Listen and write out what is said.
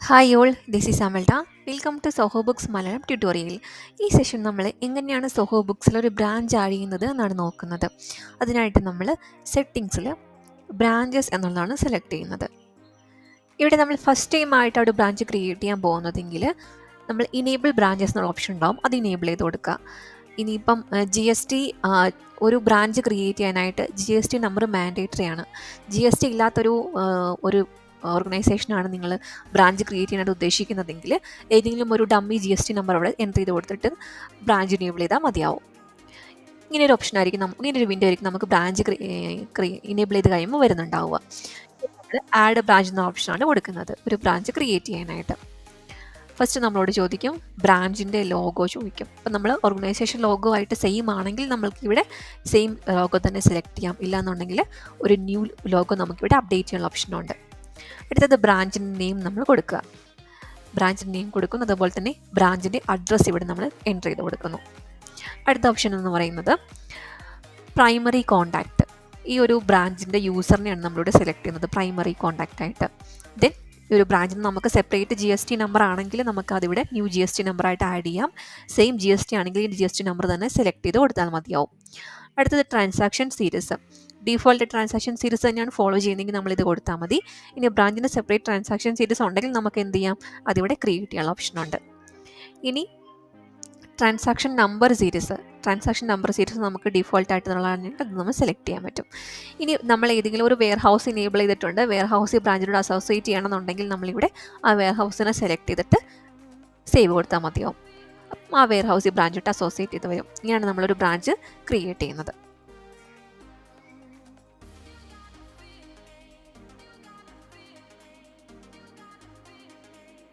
Hi all, this is അമൽട്ട. Welcome to Zoho Books Malayalam tutorial. ഈ session നമ്മൾ എങ്ങനെയാണ് സോഹോ ബുക്സിൽ ഒരു ബ്രാഞ്ച് ആഡ് ചെയ്യുന്നത് എന്നാണ് നോക്കുന്നത്. അതിനായിട്ട് നമ്മൾ സെറ്റിങ്സിൽ ബ്രാഞ്ചസ് എന്നുള്ളതാണ് സെലക്ട് ചെയ്യുന്നത്. ഇവിടെ നമ്മൾ ഫസ്റ്റ് ടൈം ആയിട്ട് ഒരു ബ്രാഞ്ച് ക്രിയേറ്റ് ചെയ്യാൻ പോകുന്നതെങ്കിൽ നമ്മൾ ഇനേബിൾ ബ്രാഞ്ചസ് എന്നുള്ള ഓപ്ഷൻ ഉണ്ടാവും, അത് ഇനേബിൾ ചെയ്ത് കൊടുക്കുക. ഇനിയിപ്പം GST ഒരു ബ്രാഞ്ച് ക്രിയേറ്റ് ചെയ്യാനായിട്ട് GST നമ്പർ മാൻഡേറ്ററി ആണ്. GST ഇല്ലാത്തൊരു ഒരു ഓർഗനൈസേഷനാണ് നിങ്ങൾ ബ്രാഞ്ച് ക്രിയേറ്റ് ചെയ്യാനായിട്ട് ഉദ്ദേശിക്കുന്നതെങ്കിൽ ഏതെങ്കിലും ഒരു ഡമ്മി GST നമ്പർ അവിടെ എൻ്റർ ചെയ്ത് കൊടുത്തിട്ട് ബ്രാഞ്ച് ഇനേബിൾ ചെയ്താൽ മതിയാവും. ഇങ്ങനെ ഒരു ഓപ്ഷൻ ആയിരിക്കും, ഇങ്ങനെ ഒരു വിൻഡോ ആയിരിക്കും നമുക്ക് ബ്രാഞ്ച് ഇനേബിൾ ചെയ്ത് കഴിയുമ്പോൾ വരുന്നുണ്ടാവുക. ആഡ് ബ്രാഞ്ച് എന്ന ഓപ്ഷനാണ് കൊടുക്കുന്നത് ഒരു ബ്രാഞ്ച് ക്രിയേറ്റ് ചെയ്യാനായിട്ട്. ഫസ്റ്റ് നമ്മളോട് ചോദിക്കും ബ്രാഞ്ചിൻ്റെ ലോഗോ ചോദിക്കും. അപ്പം നമ്മൾ ഓർഗനൈസേഷൻ ലോഗോ ആയിട്ട് സെയിം ആണെങ്കിൽ നമ്മൾക്ക് ഇവിടെ സെയിം ലോഗോ തന്നെ സെലക്ട് ചെയ്യാം. ഇല്ലാന്നുണ്ടെങ്കിൽ ഒരു ന്യൂ ലോഗോ നമുക്കിവിടെ അപ്ഡേറ്റ് ചെയ്യാനുള്ള ഓപ്ഷനുണ്ട്. അടുത്തത് ബ്രാഞ്ചിൻ്റെ നെയിം നമ്മൾ കൊടുക്കുക. ബ്രാഞ്ചിൻ്റെ നെയിം കൊടുക്കുന്നു, അതുപോലെ തന്നെ ബ്രാഞ്ചിൻ്റെ അഡ്രസ്സ് ഇവിടെ നമ്മൾ എൻ്റർ ചെയ്ത് കൊടുക്കുന്നു. അടുത്ത ഓപ്ഷൻ എന്ന് പറയുന്നത് പ്രൈമറി കോണ്ടാക്റ്റ്. ഈ ഒരു ബ്രാഞ്ചിൻ്റെ യൂസറിനെയാണ് നമ്മളിവിടെ സെലക്ട് ചെയ്യുന്നത് പ്രൈമറി കോണ്ടാക്റ്റ് ആയിട്ട്. ദെൻ ഈ ഒരു ബ്രാഞ്ചിന് നമുക്ക് സെപ്പറേറ്റ് GST നമ്പർ ആണെങ്കിൽ നമുക്ക് അതിവിടെ ന്യൂ GST നമ്പറായിട്ട് ആഡ് ചെയ്യാം. സെയിം GST ആണെങ്കിൽ ഈ GST നമ്പർ തന്നെ സെലക്ട് ചെയ്ത് കൊടുത്താൽ മതിയാവും. അടുത്തത് transaction series. Default transaction series തന്നെയാണ് ഫോളോ ചെയ്യുന്നതെങ്കിൽ നമ്മളിത് കൊടുത്താൽ മതി. ഇനി ബ്രാഞ്ചിന് സെപ്പറേറ്റ് ട്രാൻസാക്ഷൻ സീരീസ് ഉണ്ടെങ്കിൽ നമുക്ക് എന്ത് ചെയ്യാം, അതിവിടെ ക്രിയേറ്റ് ചെയ്യാനുള്ള ഓപ്ഷനുണ്ട്. ഇനി ട്രാൻസാക്ഷൻ നമ്പർ സീരീസ് നമുക്ക് ഡിഫോൾട്ട് ആയിട്ടുള്ളതാണെങ്കിൽ അത് നമ്മൾ സെലക്ട് ചെയ്യാൻ പറ്റും. ഇനി നമ്മൾ ഏതെങ്കിലും ഒരു വെയർ ഹൗസ് ഇനേബിൾ ചെയ്തിട്ടുണ്ട്, വെയർ ഹൗസ് ബ്രാഞ്ചിനോട് അസോസിയേറ്റ് ചെയ്യണമെന്നുണ്ടെങ്കിൽ നമ്മളിവിടെ ആ വെയർ ഹൗസിനെ സെലക്ട് ചെയ്തിട്ട് സേവ് കൊടുത്താൽ മതിയാവും. ആ വെയർ ഹൗസ് ബ്രാഞ്ചോട്ട് അസോസിയേറ്റ് ചെയ്ത് വരും. ഇങ്ങനെയാണ് നമ്മളൊരു ബ്രാഞ്ച് ക്രിയേറ്റ് ചെയ്യുന്നത്.